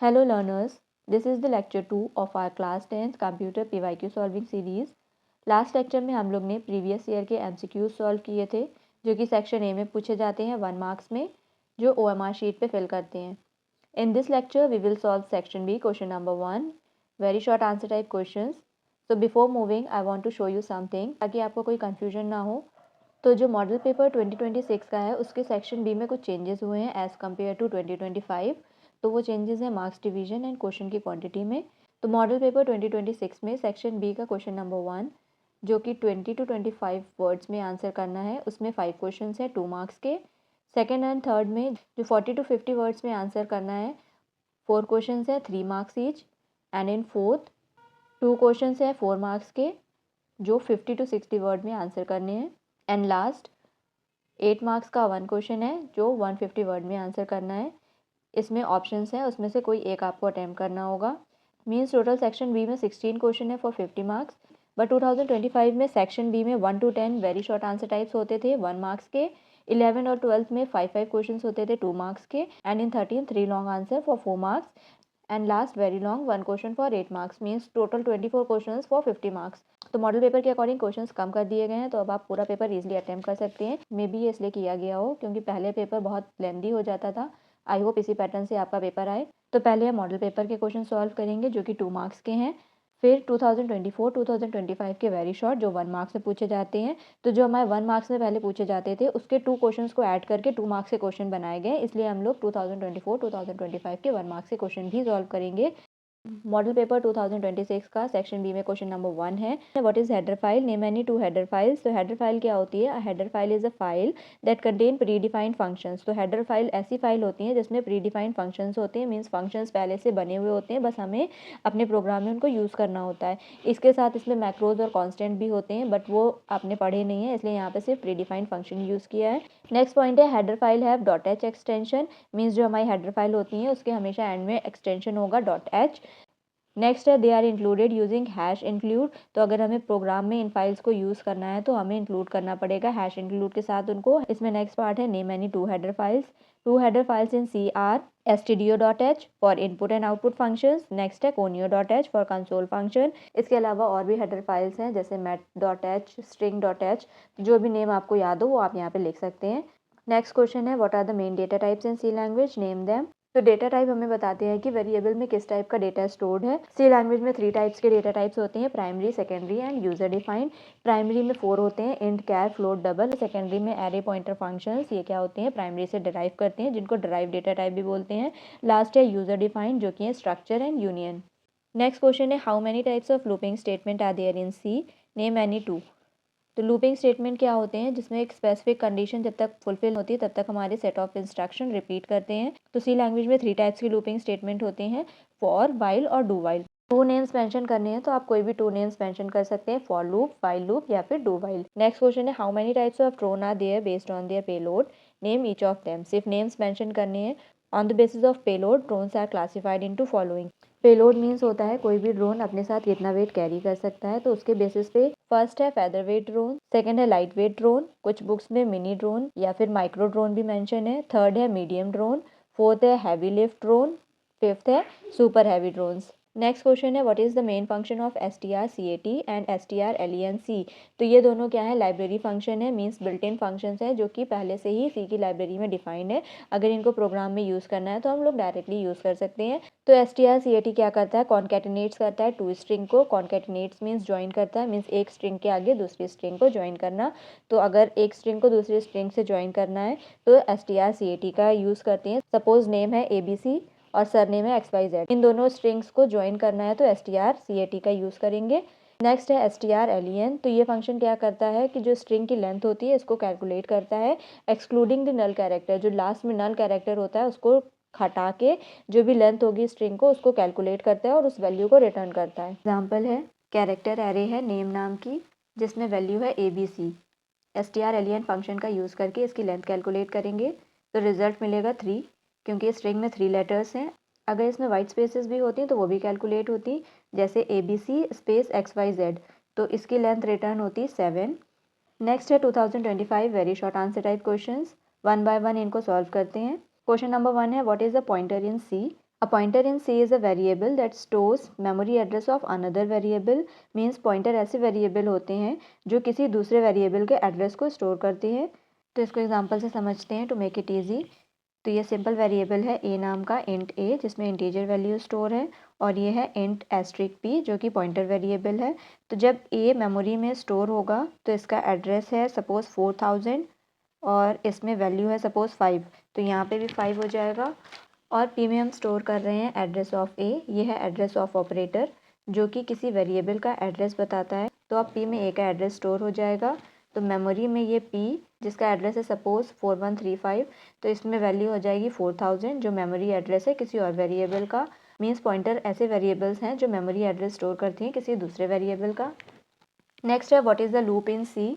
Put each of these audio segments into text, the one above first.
Hello learners, this is the lecture 2 of our class 10th computer PYQ solving series। Last lecture में हम लोग ने previous year के MCQs solve किए थे जो कि सेक्शन ए में पूछे जाते हैं 1 मार्क्स में, जो OMR शीट पे फिल करते हैं। In this lecture we will solve section B question number 1, very short answer type questions. So before moving I want to show you something ताकि आपको कोई कन्फ्यूजन ना हो। तो जो मॉडल पेपर 2026 का है उसके सेक्शन बी में कुछ चेंजेस हुए हैं एज़ कम्पेयर टू 2025। तो वो चेंजेस हैं मार्क्स डिवीजन एंड क्वेश्चन की क्वांटिटी में। तो मॉडल पेपर 2026 में सेक्शन बी का क्वेश्चन नंबर 1 जो कि 20 to 25 वर्ड्स में आंसर करना है, उसमें 5 क्वेश्चन हैं 2 मार्क्स के। सेकेंड एंड थर्ड में जो 40 to 50 वर्ड्स में आंसर करना है 4 क्वेश्चन हैं 3 marks each. And in fourth 2 question हैं 4 मार्क्स के जो 50 to 60 वर्ड में आंसर करने हैं। एंड लास्ट 8 मार्क्स का 1 क्वेश्चन है जो 150 वर्ड में आंसर करना है। इसमें ऑप्शंस हैं, उसमें से कोई एक आपको अटैम्प्ट करना होगा। मीन्स टोटल सेक्शन बी में 16 क्वेश्चन है फॉर 50 मार्क्स। बट 2025 में सेक्शन बी में 1 to 10 very short answer types होते थे 1 मार्क्स के। 11 और 12 में 5 क्वेश्चन होते थे 2 मार्क्स के। And in 13 3 long answer for 4 marks. And last very long 1 question for 8 marks. Means total 24 question for 50 marks. तो मॉडल पेपर के अकॉर्डिंग क्वेश्चंस कम कर दिए गए हैं, तो अब आप पूरा पेपर इजीली अटेम्प्ट कर सकते हैं। मे बी ये इसलिए किया गया हो क्योंकि पहले पेपर बहुत लेंदी हो जाता था। आई होप इसी पैटर्न से आपका पेपर आए। तो पहले हम मॉडल पेपर के क्वेश्चन सॉल्व करेंगे जो कि 2 मार्क्स के हैं। फिर 2024-2025 के वेरी शॉर्ट जो 1 मार्क्स में पूछे जाते हैं। तो जो हमारे 1 मार्क्स में पहले पूछे जाते थे उसके 2 क्वेश्चंस को ऐड करके 2 मार्क्स के क्वेश्चन बनाए गए, इसलिए हम लोग 2024-2025 के 1 मार्क्स के क्वेश्चन भी सॉल्व करेंगे। मॉडल पेपर 2026 का सेक्शन बी में क्वेश्चन नंबर 1 है, what is header file, name any 2 header files. तो हेडर फाइल क्या होती है? Header file is a file that contain pre defined functions. तो हेडर फाइल ऐसी फाइल होती है जिसमें प्री डिफाइंड फंक्शंस होते हैं, मीन्स फंक्शंस पहले से बने हुए होते हैं, बस हमें अपने प्रोग्राम में उनको यूज़ करना होता है। इसके साथ इसमें मैक्रोज और कॉन्स्टेंट भी होते हैं, बट वो आपने पढ़े नहीं है, इसलिए यहाँ पे सिर्फ प्री डिफाइंड फंक्शन यूज़ किया है। नेक्स्ट पॉइंट है header file have .h extension. Means जो हमारी हेडर फाइल होती है उसके हमेशा एंड में एक्सटेंशन होगा .h। नेक्स्ट है they are included using hash include. तो अगर हमें प्रोग्राम में इन फाइल्स को यूज़ करना है तो हमें इंक्लूड करना पड़ेगा हैश इंक्लूड के साथ उनको। इसमें नेक्स्ट पार्ट है name any 2 header files. 2 header files in C are stdio.h for input and output functions. Next है conio.h फॉर कंसोल फंक्शन। इसके अलावा और भी हेडर फाइल्स हैं जैसे met.h, string.h। जो भी नेम आपको याद हो वो आप यहाँ पे लिख सकते हैं। नेक्स्ट क्वेश्चन है what are the main data types in C language, name them. तो डेटा टाइप हमें बताते हैं कि वेरिएबल में किस टाइप का डेटा स्टोर्ड है। सी लैंग्वेज में 3 टाइप्स के डेटा टाइप्स होते हैं, primary, secondary and user defined. Primary में 4 होते हैं, इंट, कैर, फ्लोट, डबल। सेकेंडरी में एरे, पॉइंटर, फंक्शंस। ये क्या होते हैं? प्राइमरी से डिराइव करते हैं, जिनको डिराइव डेटा टाइप भी बोलते हैं। लास्ट है यूजर डिफाइंड जो कि है structure and union. Next question है how many types of looping statement are there in C, name any 2। तो लूपिंग स्टेटमेंट क्या होते हैं? जिसमें एक स्पेसिफिक कंडीशन जब तक फुलफिल होती है तब तक हमारे सेट ऑफ इंस्ट्रक्शन रिपीट करते हैं। तो सी लैंग्वेज में 3 टाइप्स की लूपिंग स्टेटमेंट होते हैं, फॉर, वाइल और डू वाइल। 2 नेम्स मेंशन करने हैं तो आप कोई भी 2 नेम्स मेंशन कर सकते हैं, फॉर लूप, वाइल लूप या फिर डू वाइल। नेक्स्ट क्वेश्चन है how many types of drone are there based on their payload, name each of them. सिर्फ नेम्स मेंशन करने हैं। On the basis of payload drones are classified into following. Payload means होता है कोई भी drone अपने साथ कितना वेट कैरी कर सकता है, तो उसके बेसिस पे फर्स्ट है फेदर वेट ड्रोन, सेकंड है लाइट वेट ड्रोन, कुछ बुक्स में मिनी ड्रोन या फिर माइक्रो ड्रोन भी मेंशन है, थर्ड है मीडियम ड्रोन, फोर्थ है हैवी लिफ्ट ड्रोन, फिफ्थ है super heavy drones. Next question है what is the main function of strcat and strlenc। तो ये दोनों क्या है? लाइब्रेरी फंक्शन है, मीन्स बिल्ट इन फंक्शंस है जो कि पहले से ही सी की लाइब्रेरी में डिफाइंड है। अगर इनको प्रोग्राम में यूज़ करना है तो हम लोग डायरेक्टली यूज़ कर सकते हैं। तो strcat क्या करता है? कॉन्केटिनेट्स करता है 2 स्ट्रिंग को। कॉन्केटिनेट्स मीन्स ज्वाइन करता है, मीन्स एक स्ट्रिंग के आगे दूसरी स्ट्रिंग को ज्वाइन करना। तो अगर एक स्ट्रिंग को दूसरी स्ट्रिंग से ज्वाइन करना है तो strcat का यूज़ करते हैं। सपोज नेम है ABC और सरनेम है XYZ, इन दोनों स्ट्रिंग्स को ज्वाइन करना है तो strcat का यूज़ करेंगे। नेक्स्ट है strlen। तो ये फंक्शन क्या करता है कि जो स्ट्रिंग की लेंथ होती है इसको कैलकुलेट करता है, एक्सक्लूडिंग द नल कैरेक्टर। जो लास्ट में नल कैरेक्टर होता है उसको हटा के जो भी लेंथ होगी स्ट्रिंग को उसको कैलकुलेट करता है और उस वैल्यू को रिटर्न करता है। एग्जाम्पल है कैरेक्टर एरे है नेम नाम की जिसमें वैल्यू है ABC। strlen फंक्शन का यूज़ करके इसकी लेंथ कैलकुलेट करेंगे तो रिजल्ट मिलेगा 3, क्योंकि स्ट्रिंग में 3 लेटर्स हैं। अगर इसमें वाइट स्पेसेस भी होती हैं तो वो भी कैलकुलेट होती, जैसे ABC स्पेस XYZ, तो इसकी लेंथ रिटर्न होती 7। नेक्स्ट है 2025 very short answer type questions, 1 by 1 इनको सॉल्व करते हैं। क्वेश्चन नंबर 1 है what is the pointer in C. A pointer in C is a variable that stores memory address of another variable. Means pointer ऐसे variable होते हैं जो किसी दूसरे वेरिएबल के एड्रेस को स्टोर करते हैं। तो इसको एग्जांपल से समझते हैं टू मेक इट ईजी। तो ये सिंपल वेरिएबल है ए नाम का, इंट ए, जिसमें इंटीजर वैल्यू स्टोर है, और ये है इंट एस्ट्रिक पी जो कि पॉइंटर वेरिएबल है। तो जब ए मेमोरी में स्टोर होगा तो इसका एड्रेस है सपोज़ 4000 और इसमें वैल्यू है सपोज़ 5, तो यहाँ पे भी 5 हो जाएगा। और पी में हम स्टोर कर रहे हैं एड्रेस ऑफ ए, ये है एड्रेस ऑफ ऑपरेटर जो कि किसी वेरिएबल का एड्रेस बताता है। तो अब पी में ए का एड्रेस स्टोर हो जाएगा। तो मेमोरी में ये पी जिसका एड्रेस है सपोज़ 4135, तो इसमें वैल्यू हो जाएगी 4000 जो मेमोरी एड्रेस है किसी और वेरिएबल का। मीन्स पॉइंटर ऐसे वेरिएबल्स हैं जो मेमोरी एड्रेस स्टोर करती हैं किसी दूसरे वेरिएबल का। नेक्स्ट है what is the loop in C.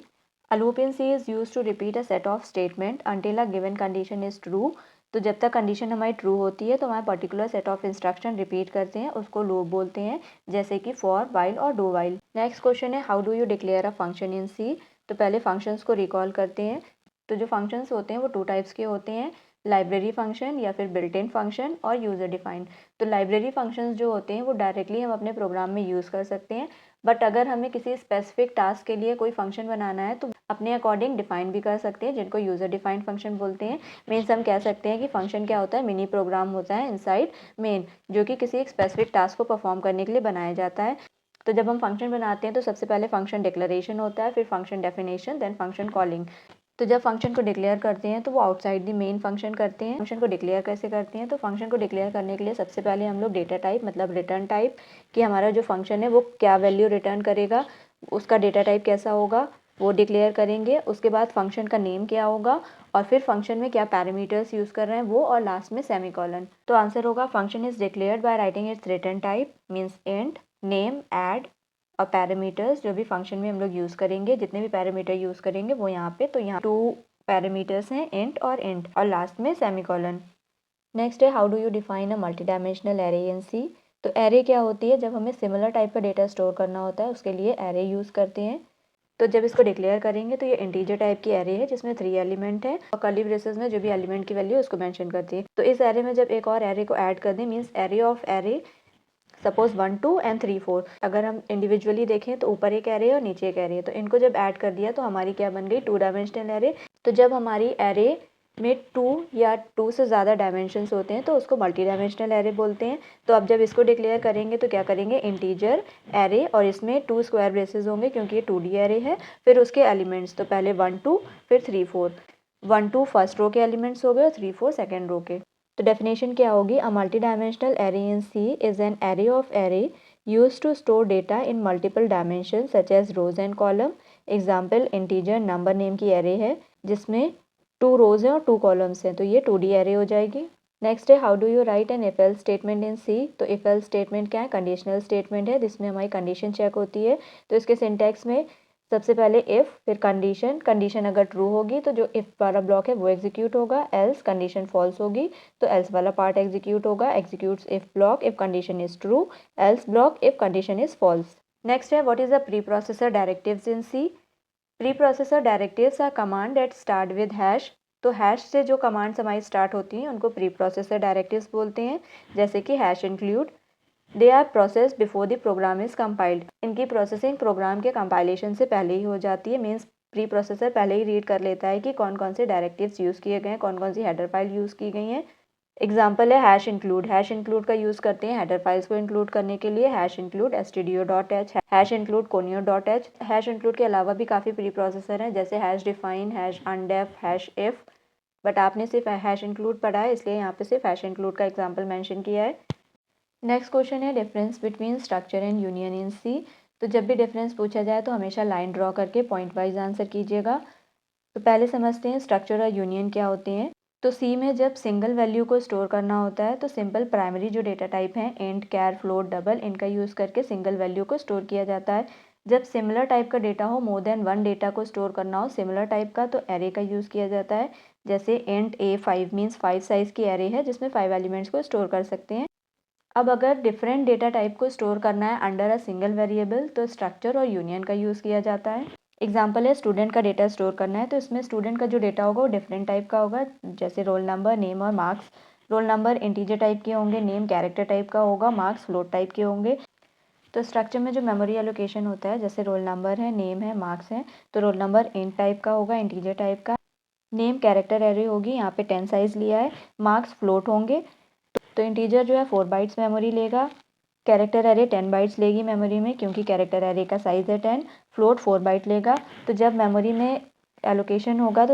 A loop in C is use to repeat a set of statement until a given condition is true. तो जब तक कंडीशन हमारी ट्रू होती है तो हमारा particular set of instruction repeat करते हैं, उसको लूप बोलते हैं, जैसे कि फॉर, वाइल और डू वाइल। नेक्स्ट क्वेश्चन है how do you declare a function in C. तो पहले फंक्शंस को रिकॉल करते हैं। तो जो फंक्शंस होते हैं वो 2 टाइप्स के होते हैं, लाइब्रेरी फंक्शन या फिर बिल्ट इन फंक्शन और यूज़र डिफाइंड। तो लाइब्रेरी फंक्शंस जो होते हैं वो डायरेक्टली हम अपने प्रोग्राम में यूज़ कर सकते हैं, बट अगर हमें किसी स्पेसिफिक टास्क के लिए कोई फंक्शन बनाना है तो अपने अकॉर्डिंग डिफाइन भी कर सकते हैं, जिनको यूज़र डिफाइंड फंक्शन बोलते हैं। मीन्स हम कह सकते हैं कि फंक्शन क्या होता है, मिनी प्रोग्राम होता है इनसाइड मेन, जो कि किसी एक स्पेसिफिक टास्क को परफॉर्म करने के लिए बनाया जाता है। तो जब हम फंक्शन बनाते हैं तो सबसे पहले फंक्शन डिक्लेरेशन होता है, फिर function definition, then function calling. तो जब फंक्शन को डिक्लेयर करते हैं तो वो आउटसाइड द मेन फंक्शन करते हैं। फंक्शन को डिक्लेयर कैसे करते हैं, तो फंक्शन को डिक्लेयर करने के लिए सबसे पहले हम लोग डेटा टाइप मतलब रिटर्न टाइप कि हमारा जो फंक्शन है वो क्या वैल्यू रिटर्न करेगा, उसका डेटा टाइप कैसा होगा वो डिक्लेयर करेंगे। उसके बाद फंक्शन का नेम क्या होगा और फिर फंक्शन में क्या पैरामीटर्स यूज़ कर रहे हैं वो, और लास्ट में सेमीकोलन। तो आंसर होगा function is declared by writing it's return type means int, name, add और पैरामीटर्स जो भी फंक्शन में हम लोग यूज़ करेंगे, जितने भी पैरामीटर यूज़ करेंगे वो यहाँ पे, तो यहाँ 2 पैरामीटर्स हैं इंट और लास्ट में सेमीकोलन। नेक्स्ट है how do you define a multi dimensional array in C. तो एरे क्या होती है, जब हमें सिमिलर टाइप का डेटा स्टोर करना होता है उसके लिए एरे यूज़ करते हैं। तो जब इसको डिक्लेयर करेंगे तो ये इंटीजर टाइप की एरे है जिसमें 3 एलिमेंट है और कर्ली ब्रेसेस में जो भी एलिमेंट की वैल्यू उसको मेंशन करती है। तो इस एरे में जब एक और एरे को ऐड कर दें means array of array, suppose 1 2 and 3 4, अगर हम इंडिविजुअली देखें तो ऊपर एक एरे और नीचे एक एरे है, तो इनको जब ऐड कर दिया तो हमारी क्या बन गई 2 डायमेंशनल एरे। तो जब हमारी एरे में 2 या 2 से ज़्यादा डायमेंशंस होते हैं तो उसको मल्टी डायमेंशनल एरे बोलते हैं। तो अब जब इसको डिक्लेयर करेंगे तो क्या करेंगे, इंटीजर एरे और इसमें 2 स्क्वायर ब्रेसेस होंगे क्योंकि ये 2D एरे है। फिर उसके एलिमेंट्स, तो पहले 1 2 फिर 3 4, 1 2 फर्स्ट रो के एलिमेंट्स हो गए और 3 4 सेकेंड रो के। तो डेफिनेशन क्या होगी, a multi dimensional array in C is an array of array use to store data in multiple dimension such as rows and column. Example integer number name की array है जिसमें 2 रोज हैं और 2 columns हैं, तो ये 2D एरे हो जाएगी। नेक्स्ट है how do you write an if else statement in C. तो इफ एल्स स्टेटमेंट क्या है, कंडीशनल स्टेटमेंट है जिसमें हमारी कंडीशन चेक होती है। तो इसके सिंटैक्स में सबसे पहले इफ़, फिर कंडीशन, कंडीशन अगर ट्रू होगी तो जो इफ़ वाला ब्लॉक है वो एग्जीक्यूट होगा, एल्स कंडीशन फॉल्स होगी तो एल्स वाला पार्ट एग्जीक्यूट होगा, executes if block if condition is true, else block if condition is false. Next है what is the pre processor directives in C. Pre processor directives are command that start with hash. तो hash से जो commands हमारी start होती हैं उनको pre processor directives बोलते हैं, जैसे कि hash include. They are process before the program is compiled. इनकी प्रोसेसिंग प्रोग्राम के कंपाइलेशन से पहले ही हो जाती है। मीन्स प्री प्रोसेसर पहले ही रीड कर लेता है कि कौन कौन से डायरेक्टिव्स यूज़ किए गए हैं, कौन कौन सी हेडर फाइल यूज़ की गई हैं। एग्जाम्पल है हैश इंक्लूड। हैश इंक्लूड का यूज़ करते हैं हेडर फाइल्स को इंक्लूड करने के लिए, hash include stdio.h, hash include conio.h। Hash include के अलावा भी काफ़ी प्री प्रोसेसर हैं जैसे hash define, hash undef, hash if, but आपने सिर्फ हैश इंक्लूड पढ़ा है इसलिए यहाँ पे सिर्फ हैश इंक्लूड का एग्जाम्पल मैंशन किया है। नेक्स्ट क्वेश्चन है difference between structure and union in C. तो जब भी डिफरेंस पूछा जाए तो हमेशा लाइन ड्रॉ करके पॉइंट वाइज आंसर कीजिएगा। तो पहले समझते हैं स्ट्रक्चर और यूनियन क्या होते हैं। तो सी में जब सिंगल वैल्यू को स्टोर करना होता है तो सिंपल प्राइमरी जो डेटा टाइप हैं इंट, कैर, फ्लोट, डबल, इनका यूज़ करके सिंगल वैल्यू को स्टोर किया जाता है। जब सिमिलर टाइप का डेटा हो, मोर देन 1 डेटा को स्टोर करना हो सिमिलर टाइप का, तो एरे का यूज़ किया जाता है। जैसे इंट ए 5 मीन्स 5 साइज़ की एरे है जिसमें 5 एलिमेंट्स को स्टोर कर सकते हैं। अब अगर डिफरेंट डेटा टाइप को स्टोर करना है अंडर अ सिंगल वेरिएबल तो स्ट्रक्चर और यूनियन का यूज़ किया जाता है। एग्जाम्पल है स्टूडेंट का डेटा स्टोर करना है तो इसमें स्टूडेंट का जो डेटा होगा वो डिफरेंट टाइप का होगा, जैसे रोल नंबर, नेम और marks. Roll number integer type के होंगे, नेम कैरेक्टर टाइप का होगा, मार्क्स फ्लोट टाइप के होंगे। तो स्ट्रक्चर में जो मेमोरी एलोकेशन होता है, जैसे रोल नंबर है, नेम है, मार्क्स है, तो रोल नंबर इंट टाइप का होगा, इंटीजर टाइप का। नेम कैरेक्टर एरे होगी, यहाँ पे 10 साइज लिया है। मार्क्स फ्लोट होंगे, तो इंटीजर जो है 4 बाइट्स मेमोरी लेगा, कैरेक्टर एरे 10 बाइट्स लेगी मेमोरी में, क्योंकि कैरेक्टर एरे का साइज़ है 10। फ्लोट 4 बाइट लेगा। तो जब मेमोरी में एलोकेशन होगा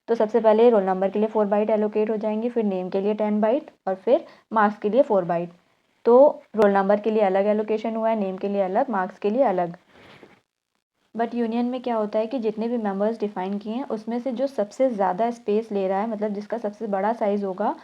तो सबसे पहले रोल नंबर के लिए 4 बाइट एलोकेट हो जाएंगी, फिर नेम के लिए 10 बाइट और फिर मार्क्स के लिए 4 बाइट। तो रोल नंबर के लिए अलग एलोकेशन हुआ है, नेम के लिए अलग, मार्क्स के लिए अलग। बट यूनियन में क्या होता है कि जितने भी मेंबर्स डिफाइन किए हैं उसमें से जो सबसे ज़्यादा स्पेस ले रहा है, मतलब जिसका सबसे बड़ा साइज़ होगा,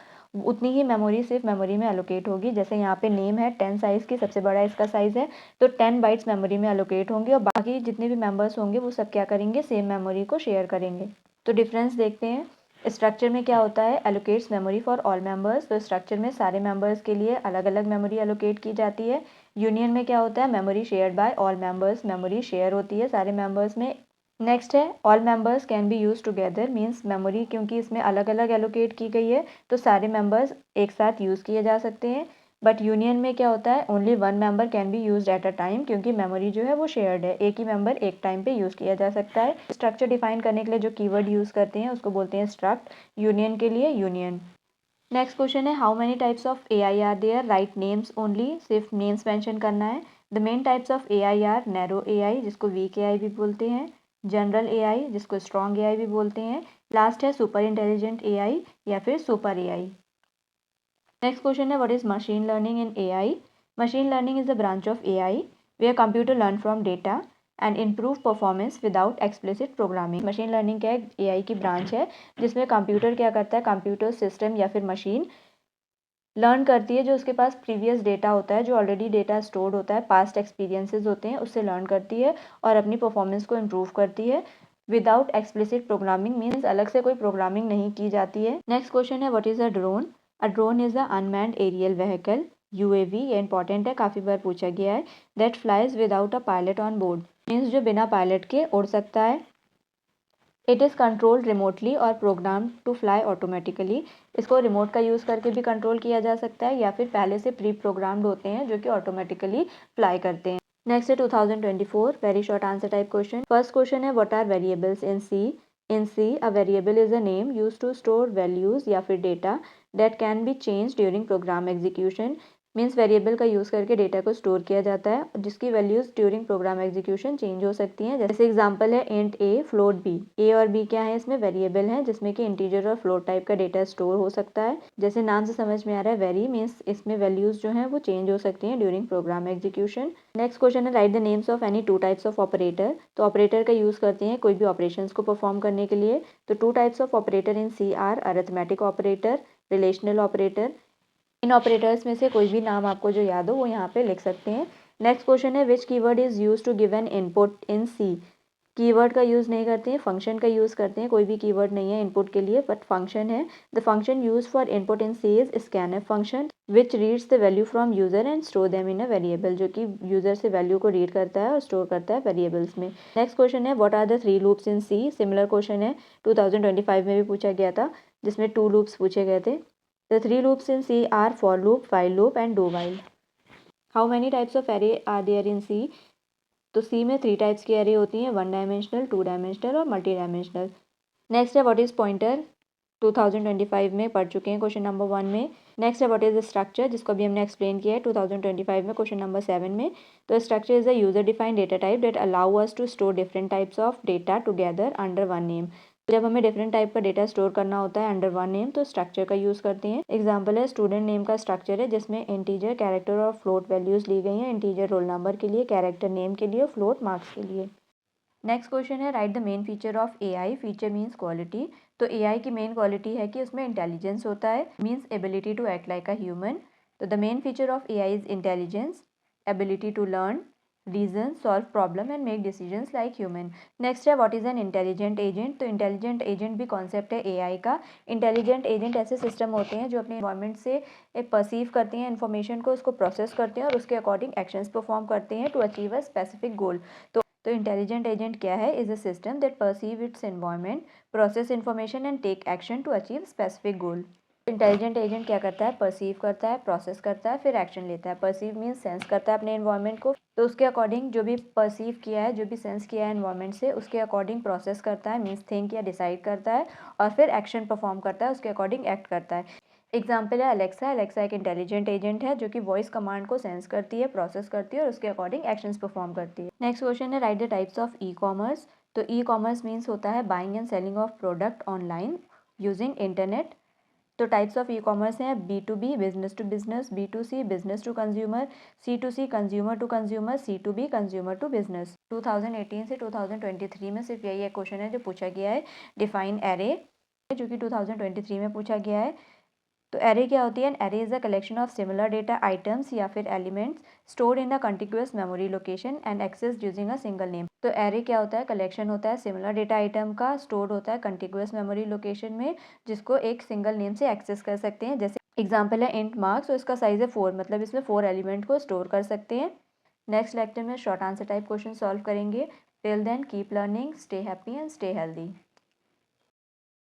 उतनी ही मेमोरी सिर्फ मेमोरी में एलोकेट होगी। जैसे यहाँ पे नेम है 10 साइज़ की, सबसे बड़ा इसका साइज़ है, तो 10 बाइट्स मेमोरी में एलोकेट होंगे और बाकी जितने भी मेंबर्स होंगे वो सब क्या करेंगे, सेम मेमोरी को शेयर करेंगे। तो डिफरेंस देखते हैं। स्ट्रक्चर में क्या होता है, allocates memory for all members. तो स्ट्रक्चर में सारे मेंबर्स के लिए अलग अलग मेमोरी एलोकेट की जाती है। यूनियन में क्या होता है, memory shared by all members, memory share होती है सारे मेंबर्स में। नेक्स्ट है all members can be use together, means memory क्योंकि इसमें अलग अलग एलोकेट की गई है तो सारे मेंबर्स एक साथ यूज़ किए जा सकते हैं। बट यूनियन में क्या होता है, only one member can be use at a time, क्योंकि मेमोरी जो है वो शेयर्ड है, एक ही मेंबर एक टाइम पे यूज़ किया जा सकता है। स्ट्रक्चर डिफाइन करने के लिए जो कीवर्ड यूज़ करते हैं उसको बोलते हैं स्ट्रक्ट, यूनियन के लिए यूनियन। नेक्स्ट क्वेश्चन है, how many types of AI are there, write names only, सिर्फ नेम्स मेंशन करना है। The main types of AI are narrow AI, जिसको वीक AI भी बोलते हैं, जनरल AI, जिसको स्ट्रॉन्ग AI भी बोलते हैं, लास्ट है सुपर इंटेलिजेंट AI या फिर सुपर AI। नेक्स्ट क्वेश्चन है, what is machine learning in AI? Machine learning is a branch of AI where computer learn from data and improve performance without explicit programming. Machine learning क्या है, AI की branch है जिसमें computer क्या करता है, computer system या फिर मशीन लर्न करती है जो उसके पास प्रीवियस डेटा होता है, जो ऑलरेडी डेटा स्टोर्ड होता है, पास्ट एक्सपीरियंसेस होते हैं, उससे लर्न करती है और अपनी परफॉर्मेंस को इम्प्रूव करती है विदाउट एक्सप्लिसिट प्रोग्रामिंग, मीन्स अलग से कोई प्रोग्रामिंग नहीं की जाती है। नेक्स्ट क्वेश्चन है, what is a drone? A drone is a unmanned aerial vehicle, UAV, ये इंपॉर्टेंट है, काफ़ी बार पूछा गया है। That flies without a pilot on board, means जो बिना पायलट के उड़ सकता है। इट इज़ कंट्रोल्ड रिमोटली और प्रोग्राम टू फ्लाई ऑटोमेटिकली, इसको रिमोट का यूज़ करके भी कंट्रोल किया जा सकता है या फिर पहले से प्री प्रोग्राम्ड होते हैं जो कि ऑटोमेटिकली फ्लाई करते हैं। नेक्स्ट है 2024 very short answer type question. First question है, what are variables in C? In C a variable is a name use to store values या फिर data that can be change during program execution, means variable का use करके data को store किया जाता है जिसकी values during program execution change हो सकती हैं। जैसे एग्जांपल है int a float b, a और बी क्या है, इसमें वेरिएबल हैं जिसमें कि इंटीजर और फ्लोट टाइप का डेटा स्टोर हो सकता है। जैसे नाम से समझ में आ रहा है, वेरी मीन्स इसमें वैल्यूज़ जो हैं वो चेंज हो सकती हैं during program execution. Next question है, write the names of any two types of operator. तो ऑपरेटर का यूज़ करते हैं कोई भी ऑपरेशंस को परफॉर्म करने के लिए। तो two types of operator in C are arithmetic operator, relational operator. इन ऑपरेटर्स में से कोई भी नाम आपको जो याद हो वो यहाँ पे लिख सकते हैं। नेक्स्ट क्वेश्चन है, which keyword is use to give an input in C? Keyword का यूज़ नहीं करते हैं, फंक्शन का यूज़ करते हैं। कोई भी कीवर्ड नहीं है इनपुट के लिए बट फंक्शन है। The function use for input in C is scanf function which reads the value from user and store them in a variable, जो कि यूजर से वैल्यू को रीड करता है और स्टोर करता है वेरिएबल्स में। नेक्स्ट क्वेश्चन है, what are the three loops in C? Similar question है, 2025 में भी पूछा गया था जिसमें 2 लूप्स पूछे गए थे। The three loops in C are for loop, while loop and do while. How many types of array are there in C? तो C में 3 टाइप्स की array होती हैं, 1 डायमेंशनल, 2 डायमेंशनल और मल्टी डायमेंशनल। नेक्स्ट है, व्हाट इज़ पॉइंटर? 2025 में पढ़ चुके हैं क्वेश्चन नंबर 1 में। नेक्स्ट है, व्हाट इज़ द स्ट्रक्चर? जिसको अभी हमने एक्सप्लेन किया है 2025 में क्वेश्चन नंबर 7 में। तो structure is a user defined data type that allow us to store different types of data together under one name. जब हमें डिफरेंट टाइप का डेटा स्टोर करना होता है अंडर वन नेम तो स्ट्रक्चर का यूज़ करते हैं। एग्जांपल है, स्टूडेंट नेम का स्ट्रक्चर है जिसमें इंटीजर, कैरेक्टर और फ्लोट वैल्यूज़ ली गई हैं। इंटीजर रोल नंबर के लिए, कैरेक्टर नेम के लिए, फ्लोट मार्क्स के लिए। नेक्स्ट क्वेश्चन है, write the main feature of AI। Feature means quality. तो AI की मेन क्वालिटी है कि उसमें इंटेलिजेंस होता है, means ability to act like a human. तो the main feature of AI is intelligence, ability to learn, reason, solve problem and make decisions like human. Next है, what is an intelligent agent? तो intelligent agent भी concept है AI का। Intelligent agent ऐसे system होते हैं जो अपने इन्वायरमेंट से परसीव करते हैं इन्फॉर्मेशन को, उसको प्रोसेस करते हैं और उसके अकॉर्डिंग एक्शंस परफॉर्म करते हैं to achieve a specific goal. तो इंटेलिजेंट एजेंट क्या है? Is a system that perceive its environment, process information and take action to achieve specific goal. Intelligent agent क्या करता है, परसीव करता है, प्रोसेस करता है, फिर एक्शन लेता है। परसीव मीन्स सेंस करता है अपने इन्वायरमेंट को, तो उसके अकॉर्डिंग जो भी परसीव किया है, जो भी सेंस किया है इन्वायरमेंट से, उसके अकॉर्डिंग प्रोसेस करता है, मीन्स थिंक या डिसाइड करता है, और फिर एक्शन परफॉर्म करता है, उसके अकॉर्डिंग एक्ट करता है। एग्जाम्पल है अलेक्सा। अलेक्सा एक इंटेलिजेंट एजेंट है जो कि वॉइस कमांड को सेंस करती है, प्रोसेस करती है और उसके अकॉर्डिंग एक्शंस परफॉर्म करती है। नेक्स्ट क्वेश्चन है write the types of e commerce. तो ई कॉमर्स मीन्स होता है buying and selling of product online using internet. तो टाइप्स ऑफ ई कॉमर्स हैं B to B, business to business, B to C, business to consumer, C to C, consumer to consumer, C to B, consumer to business. 2018 से 2023 में सिर्फ यही एक question है जो पूछा गया है, डिफाइन एरे, जो कि 2023 में पूछा गया है। तो एरे क्या होती है? An array is a collection of similar data items या फिर elements stored in a continuous memory location and accessed using a single name. तो एरे क्या होता है? कलेक्शन होता है सिमिलर डेटा आइटम का, स्टोर्ड होता है कंटिन्यूअस मेमोरी लोकेशन में, जिसको एक सिंगल नेम से एक्सेस कर सकते हैं। जैसे एग्जाम्पल है इंट मार्क्स, तो इसका साइज है 4, मतलब इसमें 4 एलिमेंट को स्टोर कर सकते हैं। नेक्स्ट लेक्चर में short answer type question solve करेंगे। Till then keep learning, stay happy and stay healthy.